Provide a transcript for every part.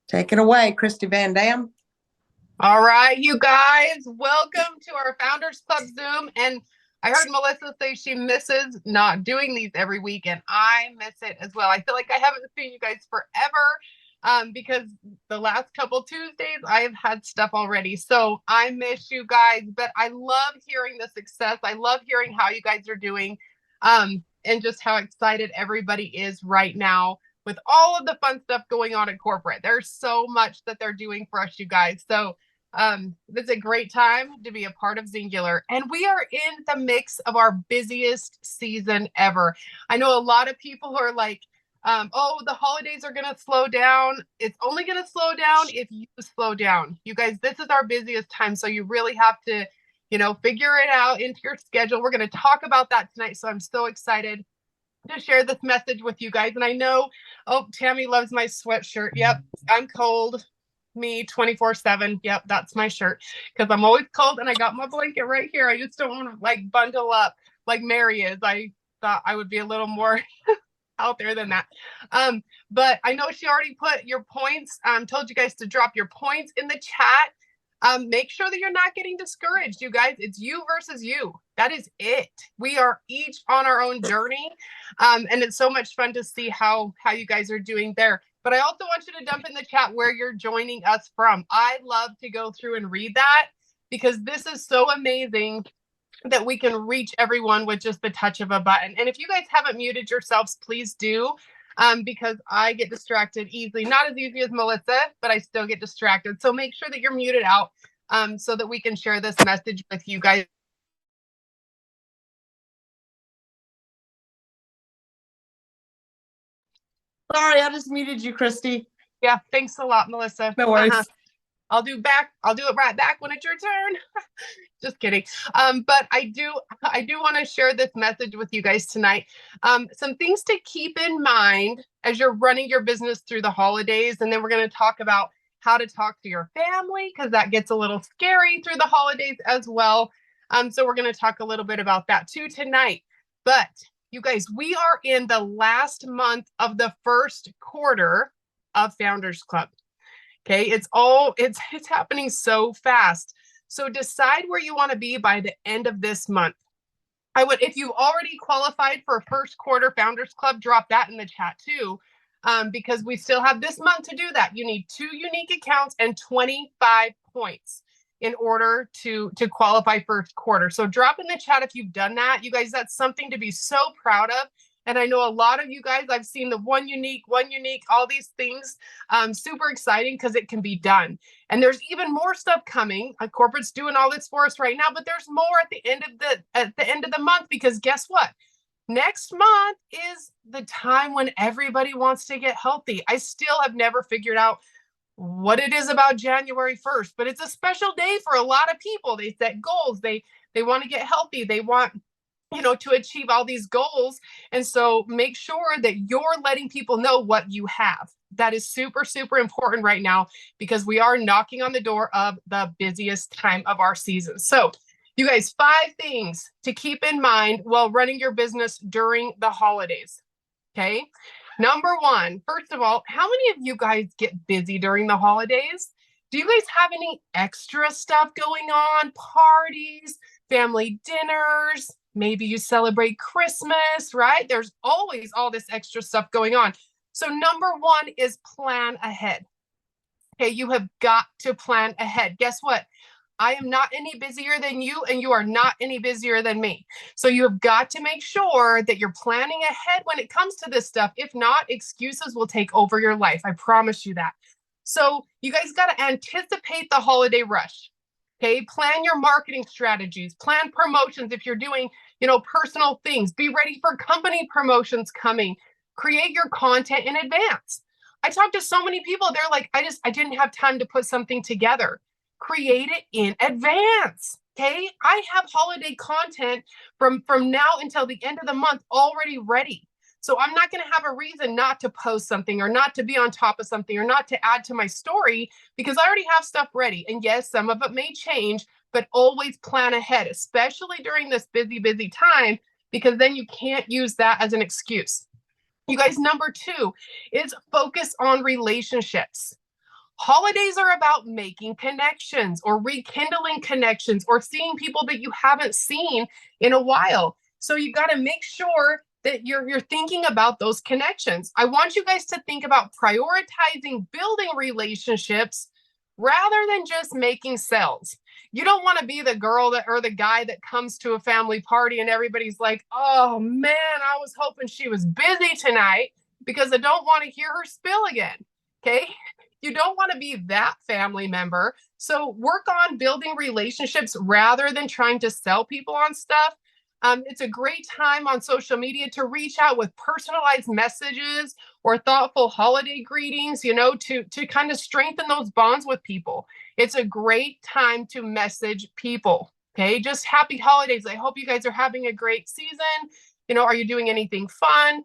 Take it away, Kristi Van Dam. All right, you guys, welcome to our Founders Club Zoom. And I heard Melissa say she misses not doing these every week, and I miss it as well. I feel like I haven't seen you guys forever because the last couple Tuesdays I have had stuff already. So I miss you guys, but I love hearing the success. I love hearing how you guys are doing and just how excited everybody is right now with all of the fun stuff going on in corporate. There's so much that they're doing for us, you guys. So it's a great time to be a part of Zingular. And we are in the mix of our busiest season ever. I know a lot of people who are like, oh, the holidays are going to slow down. It's only going to slow down if you slow down. You guys, this is our busiest time. So you really have to, figure it out into your schedule. We're going to talk about that tonight. So I'm so excited to share this message with you guys. And I know, oh, Tammy loves my sweatshirt. Yep, I'm cold. Me 24/7. Yep, that's my shirt because I'm always cold and I got my blanket right here. I just don't want to like bundle up like Mary is. I thought I would be a little more out there than that. But I know she already put your points, told you guys to drop your points in the chat. Make sure that you're not getting discouraged, you guys. It's you versus you. That is it. We are each on our own journey. And it's so much fun to see how you guys are doing there. But I also want you to dump in the chat where you're joining us from. I love to go through and read that because this is so amazing that we can reach everyone with just the touch of a button. And if you guys haven't muted yourselves, please do. Because I get distracted easily, not as easy as Melissa, but I still get distracted. So make sure that you're muted out so that we can share this message with you guys. Sorry, I just muted you, Kristi. Yeah, thanks a lot, Melissa. No worries. I'll do it right back when it's your turn. Just kidding. But I do want to share this message with you guys tonight. Some things to keep in mind as you're running your business through the holidays. And then we're going to talk about how to talk to your family because that gets a little scary through the holidays as well. So we're going to talk a little bit about that too tonight. But you guys, we are in the last month of the first quarter of Founders Club. Okay, it's happening so fast. So decide where you want to be by the end of this month. I would, if you already qualified for first quarter Founders Club, drop that in the chat too, because we still have this month to do that. You need 2 unique accounts and 25 points in order to qualify first quarter. So drop in the chat if you've done that. You guys, that's something to be so proud of. And I know a lot of you guys, I've seen the one unique, all these things, super exciting because it can be done. And there's even more stuff coming. Corporate's doing all this for us right now, but there's more at the end of the month because guess what? Next month is the time when everybody wants to get healthy. I still have never figured out what it is about January 1st, but it's a special day for a lot of people. They set goals. They want to get healthy. They want to achieve all these goals. And so make sure that you're letting people know what you have. That is super, super important right now because we are knocking on the door of the busiest time of our season. So you guys, 5 things to keep in mind while running your business during the holidays. Okay. Number 1, first of all, how many of you guys get busy during the holidays? Do you guys have any extra stuff going on? Parties, family dinners? Maybe you celebrate Christmas, right? There's always all this extra stuff going on. So number 1 is plan ahead. Okay, you have got to plan ahead. Guess what? I am not any busier than you, and you are not any busier than me. So you have got to make sure that you're planning ahead when it comes to this stuff. If not, excuses will take over your life. I promise you that. So you guys got to anticipate the holiday rush. Okay, plan your marketing strategies, plan promotions if you're doing, personal things. Be ready for company promotions coming. Create your content in advance. I talked to so many people, they're like, I didn't have time to put something together. Create it in advance. Okay, I have holiday content from now until the end of the month already ready. So I'm not going to have a reason not to post something or not to be on top of something or not to add to my story because I already have stuff ready. And yes, some of it may change, but always plan ahead, especially during this busy, busy time, because then you can't use that as an excuse. You guys, number 2 is focus on relationships. Holidays are about making connections or rekindling connections or seeing people that you haven't seen in a while. So you got to make sure that you're thinking about those connections. I want you guys to think about prioritizing building relationships rather than just making sales. You don't want to be the girl that or the guy that comes to a family party and everybody's like, "Oh man, I was hoping she was busy tonight because I don't want to hear her spill again." Okay? You don't want to be that family member. So work on building relationships rather than trying to sell people on stuff. It's a great time on social media to reach out with personalized messages or thoughtful holiday greetings, to kind of strengthen those bonds with people. It's a great time to message people. Okay, just happy holidays. I hope you guys are having a great season. Are you doing anything fun?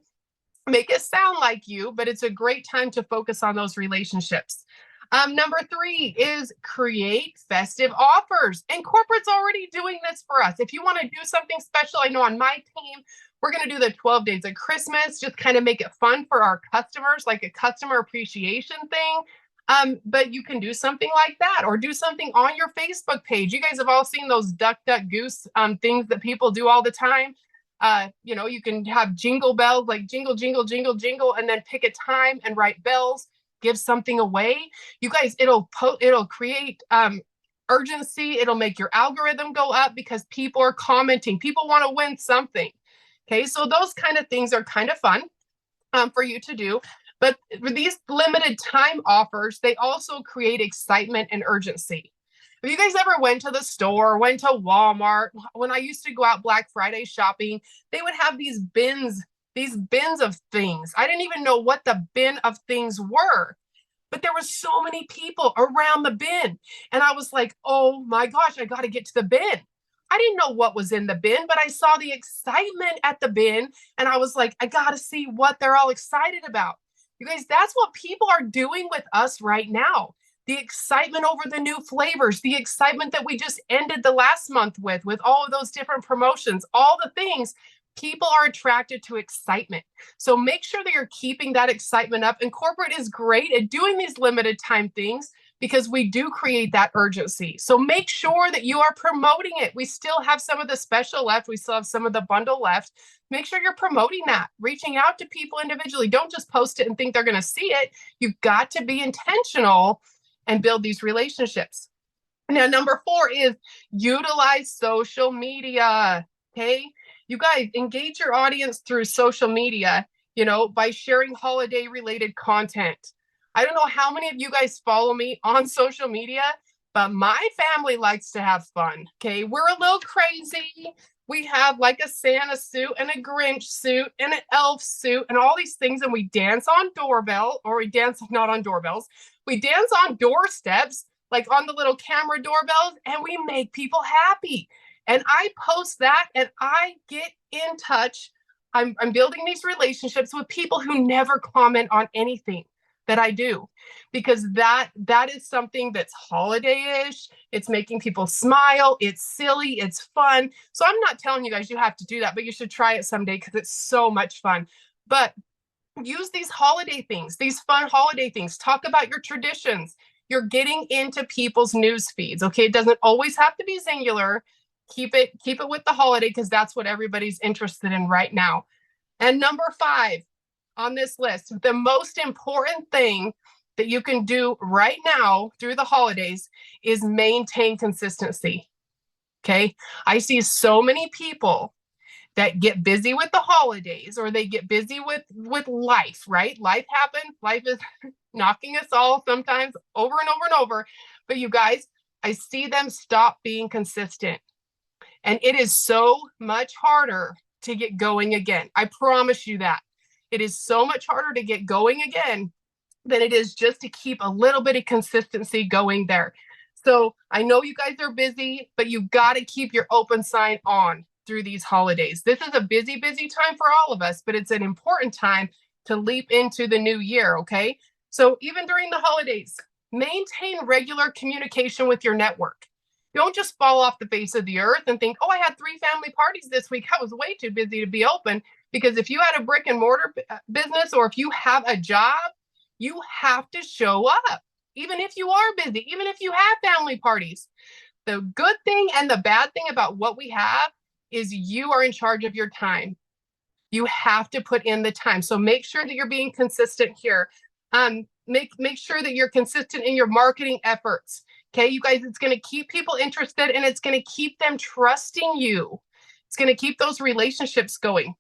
Make it sound like you, but it's a great time to focus on those relationships. Number 3 is create festive offers. And corporate's already doing this for us. If you want to do something special, I know on my team, we're going to do the 12 days of Christmas, just kind of make it fun for our customers, like a customer appreciation thing. But you can do something like that or do something on your Facebook page. You guys have all seen those duck, duck, goose things that people do all the time. You can have jingle bells, like jingle, jingle, jingle, jingle, and then pick a time and write bells, give something away. You guys, it'll create urgency. It'll make your algorithm go up because people are commenting. People want to win something. Okay, so those kind of things are kind of fun for you to do. But for these limited time offers, they also create excitement and urgency. Have you guys ever went to the store, went to Walmart? When I used to go out Black Friday shopping, they would have these bins of things. I didn't even know what the bin of things were, but there were so many people around the bin. And I was like, oh my gosh, I got to get to the bin. I didn't know what was in the bin, but I saw the excitement at the bin. And I was like, I got to see what they're all excited about. You guys, that's what people are doing with us right now. The excitement over the new flavors, the excitement that we just ended the last month with all of those different promotions, all the things. People are attracted to excitement. So make sure that you're keeping that excitement up. And corporate is great at doing these limited time things because we do create that urgency. So make sure that you are promoting it. We still have some of the special left. We still have some of the bundle left. Make sure you're promoting that, reaching out to people individually. Don't just post it and think they're going to see it. You've got to be intentional and build these relationships. Now, number 4 is utilize social media. Okay. You guys engage your audience through social media, by sharing holiday related content. I don't know how many of you guys follow me on social media, but my family likes to have fun. Okay. We're a little crazy. We have like a Santa suit and a Grinch suit and an elf suit and all these things. And we dance on doorbell, or we dance not on doorbells. We dance on doorsteps, like on the little camera doorbells, and we make people happy. And I post that and I get in touch. I'm building these relationships with people who never comment on anything that I do, because that is something that's holiday-ish. It's making people smile. It's silly. It's fun. So I'm not telling you guys you have to do that, but you should try it someday because it's so much fun. But use these holiday things, these fun holiday things. Talk about your traditions. You're getting into people's news feeds. Okay. It doesn't always have to be singular. Keep it with the holiday because that's what everybody's interested in right now. And number 5 on this list, the most important thing that you can do right now through the holidays is maintain consistency. Okay. I see so many people that get busy with the holidays, or they get busy with life, right? Life happens. Life is knocking us all sometimes over and over and over. But you guys, I see them stop being consistent. And it is so much harder to get going again. I promise you that. It is so much harder to get going again than it is just to keep a little bit of consistency going there. So I know you guys are busy, but you've got to keep your open sign on through these holidays. This is a busy, busy time for all of us, but it's an important time to leap into the new year, okay? So even during the holidays, maintain regular communication with your network. Don't just fall off the face of the earth and think, oh, I had 3 family parties this week. I was way too busy to be open. Because if you had a brick and mortar business, or if you have a job, you have to show up. even if you are busy, even if you have family parties. The good thing and the bad thing about what we have is you are in charge of your time. You have to put in the time. So make sure that you're being consistent here. Make sure that you're consistent in your marketing efforts. Okay, you guys, it's going to keep people interested and it's going to keep them trusting you. It's going to keep those relationships going.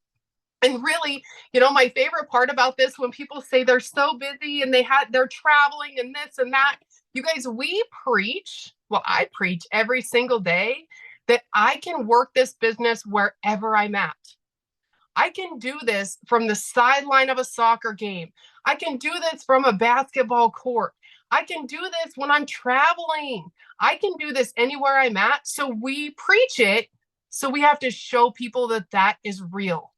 And really, my favorite part about this, when people say they're so busy and they're traveling and this and that, you guys, I preach every single day that I can work this business wherever I'm at. I can do this from the sideline of a soccer game. I can do this from a basketball court. I can do this when I'm traveling. I can do this anywhere I'm at. So we preach it. So we have to show people that that is real,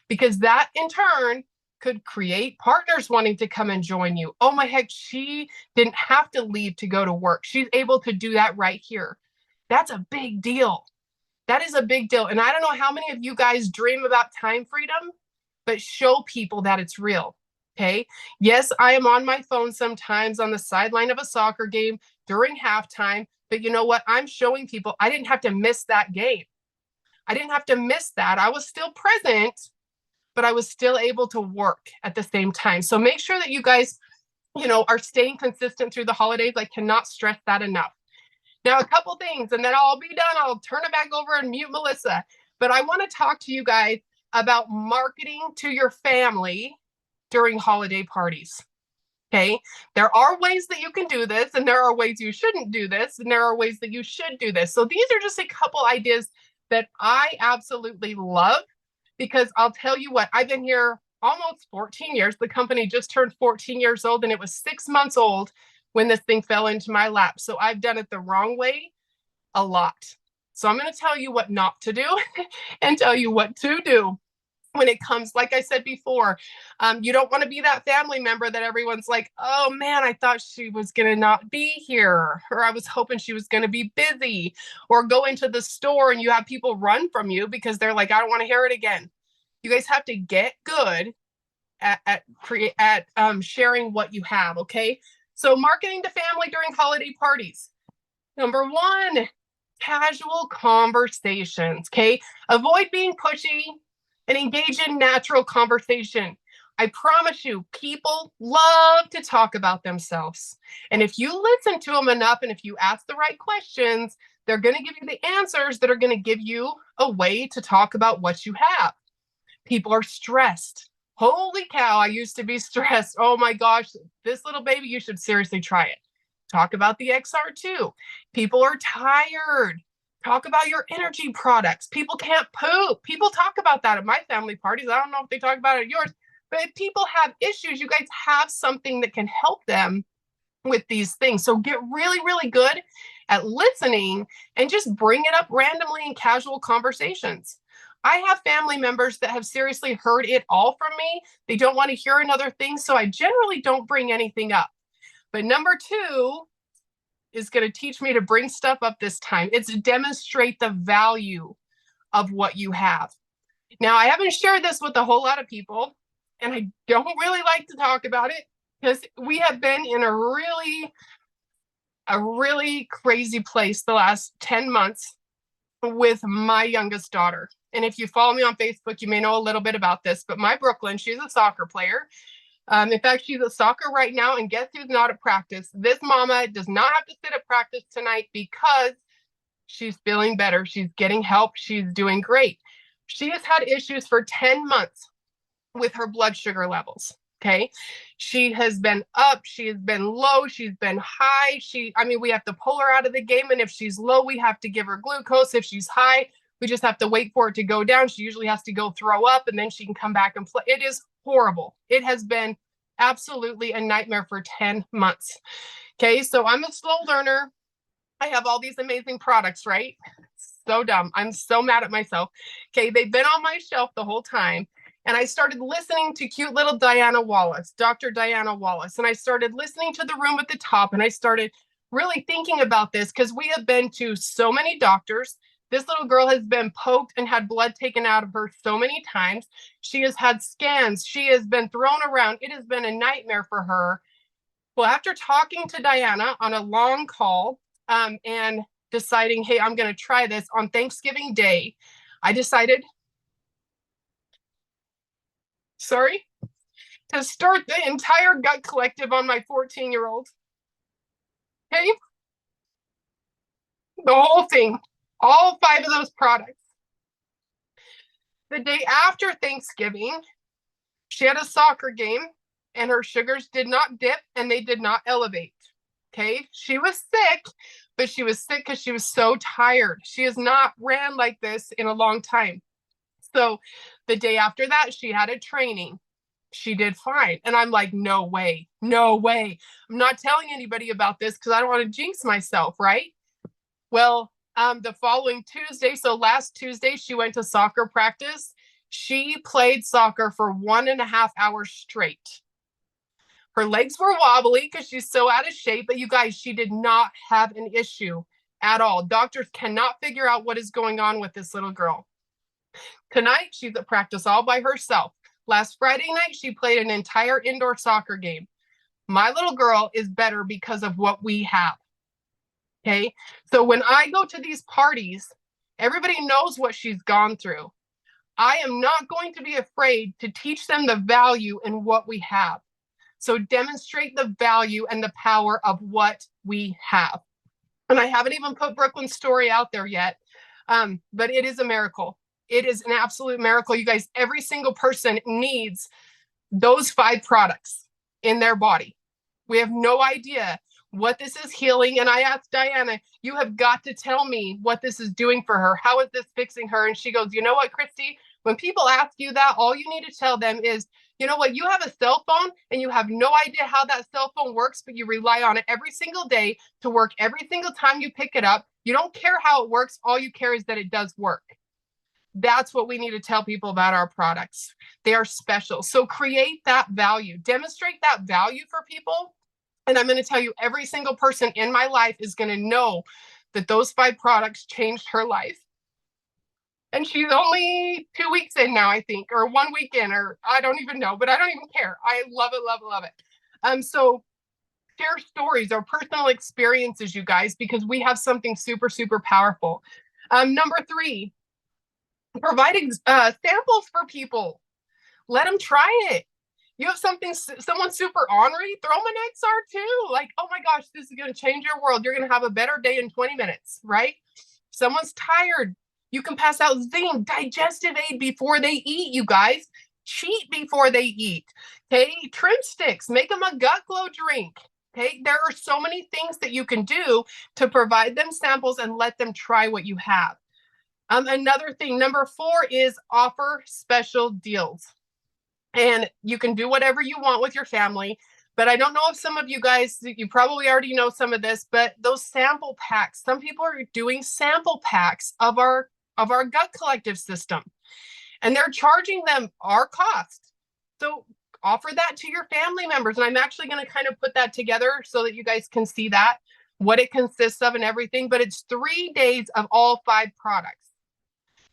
because that in turn could create partners wanting to come and join you. Oh my heck, she didn't have to leave to go to work. She's able to do that right here. That's a big deal. That is a big deal. And I don't know how many of you guys dream about time freedom, but show people that it's real. Okay. Yes, I am on my phone sometimes on the sideline of a soccer game during halftime, but you know what? I'm showing people I didn't have to miss that game. I didn't have to miss that. I was still present, but I was still able to work at the same time. So make sure that you guys, are staying consistent through the holidays. I cannot stress that enough. Now, a couple things, and then I'll be done. I'll turn it back over and mute Melissa. But I want to talk to you guys about marketing to your family during holiday parties. Okay. There are ways that you can do this, and there are ways you shouldn't do this, and there are ways that you should do this. So these are just a couple ideas that I absolutely love, because I'll tell you what, I've been here almost 14 years. The company just turned 14 years old, and it was 6 months old when this thing fell into my lap. So I've done it the wrong way a lot. So I'm going to tell you what not to do and tell you what to do when it comes, like I said before. You don't want to be that family member that everyone's like, oh man, I thought she was going to not be here, or I was hoping she was going to be busy, or go into the store and you have people run from you because they're like, I don't want to hear it again. You guys have to get good at sharing what you have. Okay. So marketing to family during holiday parties. Number one, casual conversations. Okay. Avoid being pushy and engage in natural conversation. I promise you, people love to talk about themselves. And if you listen to them enough, and if you ask the right questions, they're going to give you the answers that are going to give you a way to talk about what you have. People are stressed. Holy cow, I used to be stressed. Oh my gosh, this little baby, you should seriously try it. Talk about the XR2. People are tired. Talk about your energy products. People can't poop. People talk about that at my family parties. I don't know if they talk about it at yours, but if people have issues, you guys have something that can help them with these things. So get really, really good at listening and just bring it up randomly in casual conversations. I have family members that have seriously heard it all from me. They don't want to hear another thing, so I generally don't bring anything up. But number two is going to teach me to bring stuff up this time. It's demonstrate the value of what you have. Now, I haven't shared this with a whole lot of people, and I don't really like to talk about it because we have been in a really crazy place the last 10 months with my youngest daughter. And if you follow me on Facebook, you may know a little bit about this, but my Brooklyn, she's a soccer player. In fact, she's at soccer right now, and guess who's not at practice? This mama does not have to sit at practice tonight because she's feeling better. She's getting help. She's doing great. She has had issues for 10 months with her blood sugar levels. Okay. She has been up. She has been low. She's been high. We have to pull her out of the game. And if she's low, we have to give her glucose. If she's high, we just have to wait for it to go down. She usually has to go throw up, and then she can come back and play. It is horrible. It has been absolutely a nightmare for 10 months. Okay. So I'm a slow learner. I have all these amazing products, right? So dumb. I'm so mad at myself. Okay. They've been on my shelf the whole time. And I started listening to cute little Diana Wallace, Dr. Diana Wallace. And I started listening to The Room at the Top. And I started really thinking about this because we have been to so many doctors. This little girl has been poked and had blood taken out of her so many times. She has had scans. She has been thrown around. It has been a nightmare for her. Well, after talking to Diana on a long call, and deciding, hey, I'm going to try this on Thanksgiving Day, I decided, sorry, to start the entire gut collective on my 14-year-old. Okay? The whole thing, all 5 of those products. The day after Thanksgiving, she had a soccer game and her sugars did not dip and they did not elevate. Okay. She was sick, but she was sick because she was so tired. She has not ran like this in a long time. So the day after that, she had a training. She did fine. And I'm like, no way, no way. I'm not telling anybody about this because I don't want to jinx myself, right? Well, the following Tuesday, so last Tuesday, she went to soccer practice. She played soccer for 1.5 hours straight. Her legs were wobbly because she's so out of shape, but you guys, she did not have an issue at all. Doctors cannot figure out what is going on with this little girl. Tonight, she's at practice all by herself. Last Friday night, she played an entire indoor soccer game. My little girl is better because of what we have. Okay. So when I go to these parties, everybody knows what she's gone through. I am not going to be afraid to teach them the value in what we have. So demonstrate the value and the power of what we have. And I haven't even put Brooklyn's story out there yet, but it is a miracle. It is an absolute miracle. You guys, every single person needs those 5 products in their body. We have no idea what this is healing. And I asked Diana, you have got to tell me what this is doing for her. How is this fixing her? And she goes, you know what, Kristi? When people ask you that, all you need to tell them is, you know what, you have a cell phone and you have no idea how that cell phone works, but you rely on it every single day to work every single time you pick it up. You don't care how it works. All you care is that it does work. That's what we need to tell people about our products. They are special. So create that value, demonstrate that value for people. And I'm going to tell you, every single person in my life is going to know that those 5 products changed her life. And she's only 2 weeks in now, I think, or 1 week in, or I don't even know, but I don't even care. I love it, love it, love it. So share stories or personal experiences, you guys, because we have something super, super powerful. Number 3, providing samples for people. Let them try it. You have someone super ornery, throw them an XR too. Like, oh my gosh, this is going to change your world. You're going to have a better day in 20 minutes, right? Someone's tired. You can pass out zinc, digestive aid before they eat, you guys. Cheat before they eat. Okay, trim sticks, make them a gut glow drink. Okay, there are so many things that you can do to provide them samples and let them try what you have. Another thing, number 4 is offer special deals. And you can do whatever you want with your family. But I don't know if some of you guys, you probably already know some of this, but those sample packs, some people are doing sample packs of our gut collective system. And they're charging them our cost. So offer that to your family members. And I'm actually going to kind of put that together so that you guys can see that, what it consists of and everything. But it's 3 days of all 5 products.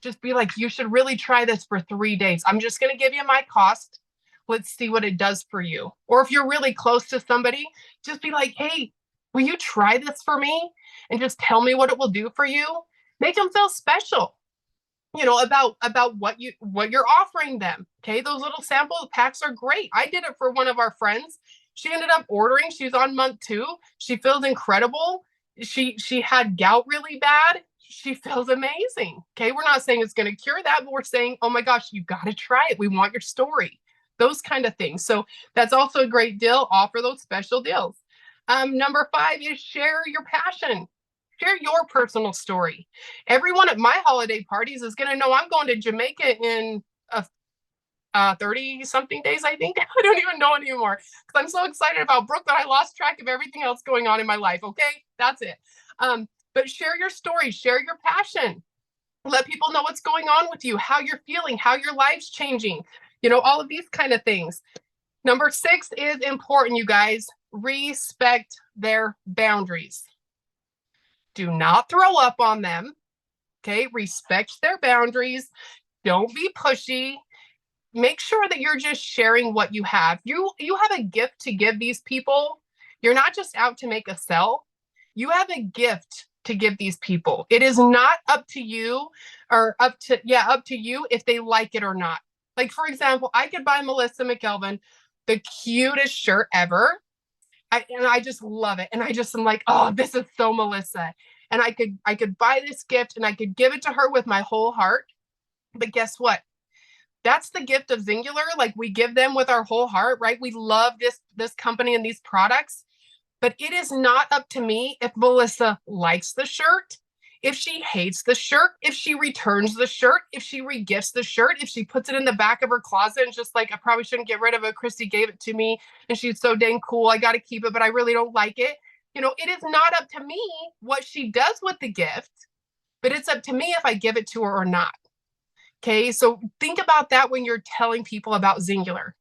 Just be like, you should really try this for 3 days. I'm just going to give you my cost. Let's see what it does for you. Or if you're really close to somebody, just be like, hey, will you try this for me? And just tell me what it will do for you. Make them feel special, you know, about what you're offering them. Okay. Those little sample packs are great. I did it for one of our friends. She ended up ordering. She's on month 2. She feels incredible. She had gout really bad. She feels amazing. Okay. We're not saying it's going to cure that, but we're saying, oh my gosh, you got to try it. We want your story, those kind of things. So that's also a great deal. Offer those special deals. Number 5 is share your passion. Share your personal story. Everyone at my holiday parties is going to know I'm going to Jamaica in 30 something days, I think. I don't even know anymore because I'm so excited about Brooklyn. I lost track of everything else going on in my life. Okay. That's it. But share your story, share your passion. Let people know what's going on with you, how you're feeling, how your life's changing, you know, all of these kind of things. Number 6 is important, you guys. Respect their boundaries. Do not throw up on them. Okay. Respect their boundaries. Don't be pushy. Make sure that you're just sharing what you have. You have a gift to give these people. You're not just out to make a sell. You have a gift to give these people. It is not up to you or up to you if they like it or not. Like, for example, I could buy Melissa McElvin the cutest shirt ever. And I just love it. And I just am like, oh, this is so Melissa. And I could buy this gift and I could give it to her with my whole heart. But guess what? That's the gift of Singular. Like, we give them with our whole heart, right? We love this company and these products. But it is not up to me if Melissa likes the shirt, if she hates the shirt, if she returns the shirt, if she regifts the shirt, if she puts it in the back of her closet and just like, I probably shouldn't get rid of it. Kristi gave it to me and she's so dang cool. I got to keep it, but I really don't like it. It is not up to me what she does with the gift, but it's up to me if I give it to her or not. Okay. So think about that when you're telling people about Singular.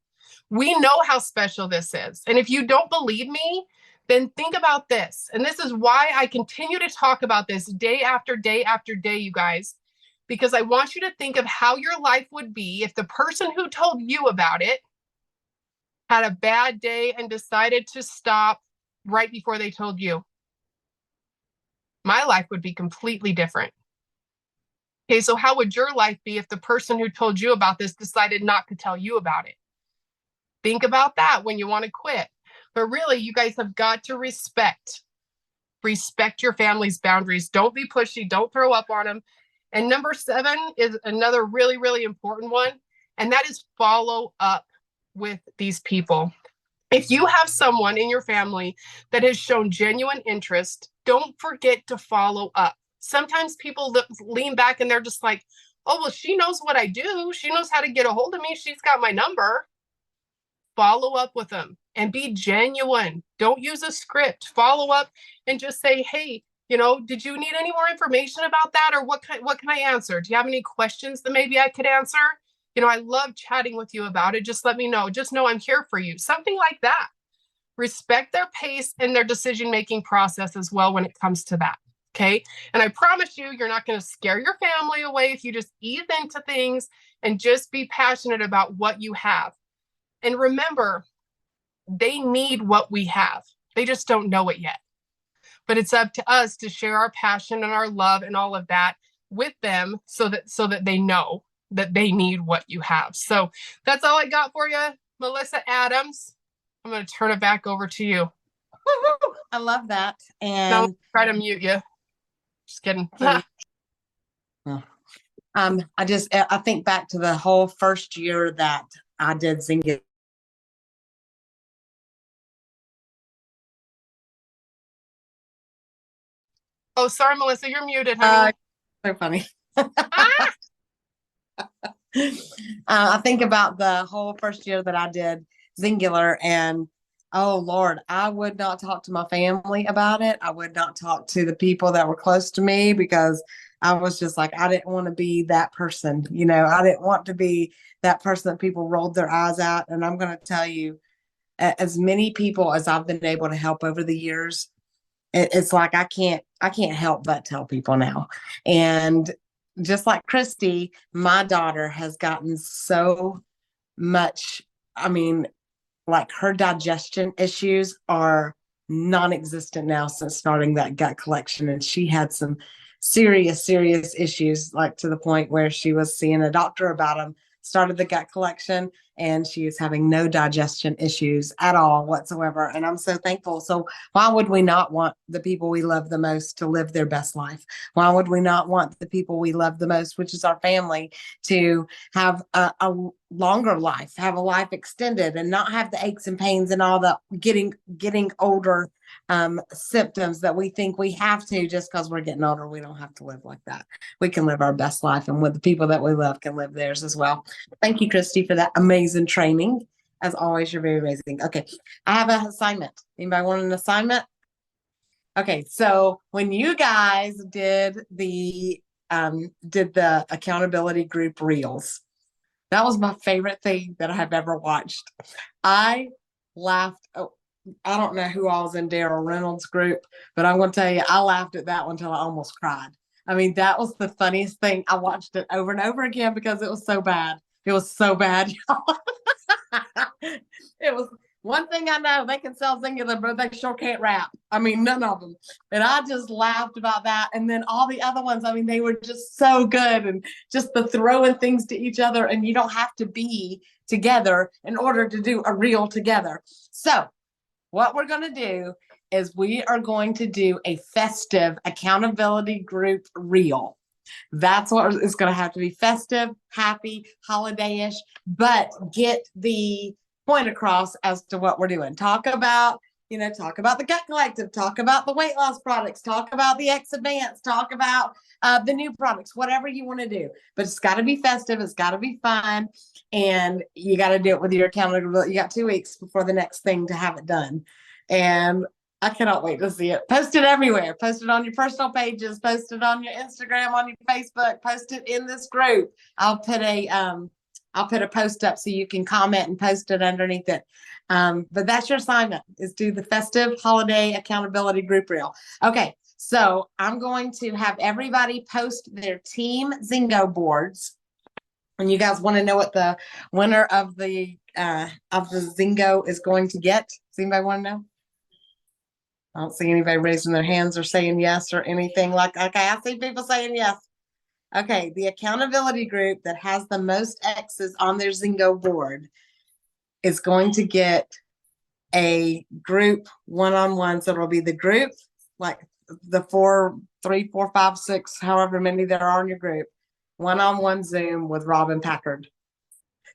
We know how special this is. And if you don't believe me, then think about this. And this is why I continue to talk about this day after day after day, you guys, because I want you to think of how your life would be if the person who told you about it had a bad day and decided to stop right before they told you. My life would be completely different. Okay, so how would your life be if the person who told you about this decided not to tell you about it? Think about that when you want to quit. But really, you guys have got to respect your family's boundaries. Don't be pushy. Don't throw up on them. And number 7 is another really, really important one. And that is follow up with these people. If you have someone in your family that has shown genuine interest, don't forget to follow up. Sometimes people lean back and they're just like, oh, well, she knows what I do. She knows how to get a hold of me. She's got my number. Follow up with them and be genuine. Don't use a script. Follow up and just say, hey, did you need any more information about that? Or what can I answer? Do you have any questions that maybe I could answer? I love chatting with you about it. Just let me know. Just know I'm here for you. Something like that. Respect their pace and their decision-making process as well when it comes to that. Okay. And I promise you're not going to scare your family away if you just ease into things and just be passionate about what you have. And remember, they need what we have. They just don't know it yet. But it's up to us to share our passion and our love and all of that with them so that they know that they need what you have. So that's all I got for you, Melissa Adams. I'm going to turn it back over to you. I love that. And no, try to mute you. Just kidding. I think back to the whole first year that I did Singular. Oh, sorry, Melissa, you're muted, honey. So funny. I think about the whole first year that I did Singular, and oh Lord, I would not talk to my family about it. I would not talk to the people that were close to me because I was just like, I didn't want to be that person. I didn't want to be that person that people rolled their eyes at. And I'm going to tell you, as many people as I've been able to help over the years, it's like I can't help but tell people now. And just like Kristi, my daughter has gotten so much, like her digestion issues are non-existent now since starting that gut collection. And she had some serious issues, like to the point where she was seeing a doctor about them, started the gut collection, and she is having no digestion issues at all whatsoever. And I'm so thankful. So why would we not want the people we love the most to live their best life? Why would we not want the people we love the most, which is our family, to have a longer life, have a life extended, and not have the aches and pains and all the getting older symptoms that we think we have to just because we're getting older? We don't have to live like that. We can live our best life, and with the people that we love can live theirs as well. Thank you, Kristi, for that amazing training. As always, you're very amazing. Okay, I have an assignment. Anybody want an assignment? Okay, so when you guys did the accountability group reels, that was my favorite thing that I have ever watched. I laughed. Oh, I don't know who all was in Daryl Reynolds' group, but I'm going to tell you, I laughed at that one until I almost cried. That was the funniest thing. I watched it over and over again because it was so bad. It was so bad. It was One thing I know, they can sell Singular, but they sure can't rap. I mean, none of them. And I just laughed about that. And then all the other ones, I mean, they were just so good. And just the throwing things to each other. And you don't have to be together in order to do a reel together. So what we're going to do is we are going to do a festive accountability group reel. That's what it's going to have to be: festive, happy, holiday-ish, but get the point across as to what we're doing. Talk about the Gut Collective, talk about the weight loss products, talk about the X Advance, talk about the new products, whatever you want to do. But it's got to be festive. It's got to be fun. And you got to do it with your accountability. You got 2 weeks before the next thing to have it done. And I cannot wait to see it. Post it everywhere. Post it on your personal pages. Post it on your Instagram, on your Facebook. Post it in this group. I'll put a post up so you can comment and post it underneath it. But that's your assignment, is do the festive holiday accountability group reel. Okay, so I'm going to have everybody post their team Zingo boards. And you guys want to know what the winner of the Zingo is going to get? Does anybody want to know? I don't see anybody raising their hands or saying yes or anything like, okay, I see people saying yes. Okay, the accountability group that has the most X's on their Zingo board is going to get a group one-on-one. So it'll be the group, like the 4, 3, 4, 5, 6, however many there are in your group, one-on-one Zoom with Robin Packard.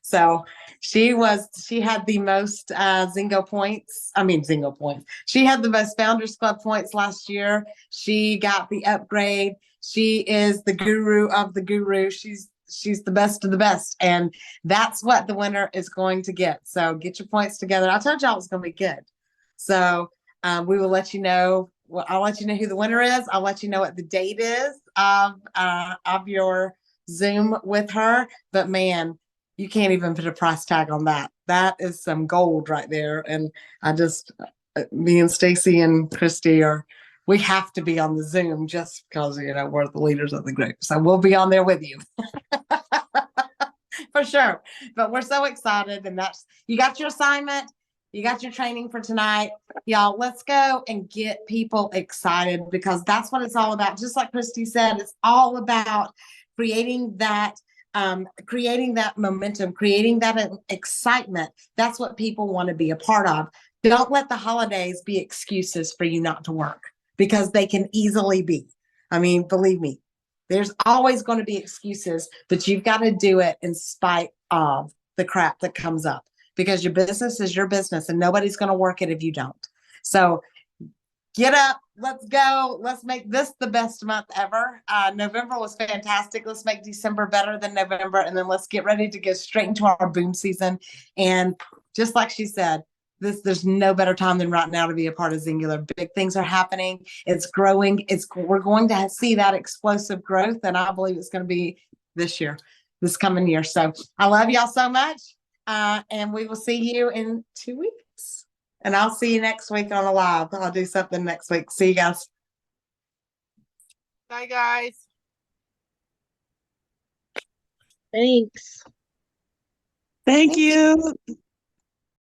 So she had the most Zingo points. She had the most Founders Club points last year. She got the upgrade. She is the guru of the guru. She's the best of the best. And that's what the winner is going to get. So get your points together. I told y'all it's going to be good. So we will let you know. Well, I'll let you know who the winner is. I'll let you know what the date is of your Zoom with her. But man, you can't even put a price tag on that. That is some gold right there. And me and Stacy and Kristi we have to be on the Zoom just because, we're the leaders of the group. So we'll be on there with you for sure. But we're so excited. And you got your assignment. You got your training for tonight. Y'all, let's go and get people excited, because that's what it's all about. Just like Kristi said, it's all about creating that momentum, creating that excitement. That's what people want to be a part of. Don't let the holidays be excuses for you not to work, because they can easily be. I mean, believe me, there's always going to be excuses, but you've got to do it in spite of the crap that comes up, because your business is your business and nobody's going to work it if you don't. So get up, let's go. Let's make this the best month ever. November was fantastic. Let's make December better than November. And then let's get ready to go straight into our boom season. And just like she said, there's no better time than right now to be a part of Zingular. Big things are happening. It's growing. We're going to see that explosive growth. And I believe it's going to be this coming year. So I love y'all so much. And we will see you in 2 weeks. And I'll see you next week on a live. I'll do something next week. See you guys. Bye, guys. Thanks. Thank you.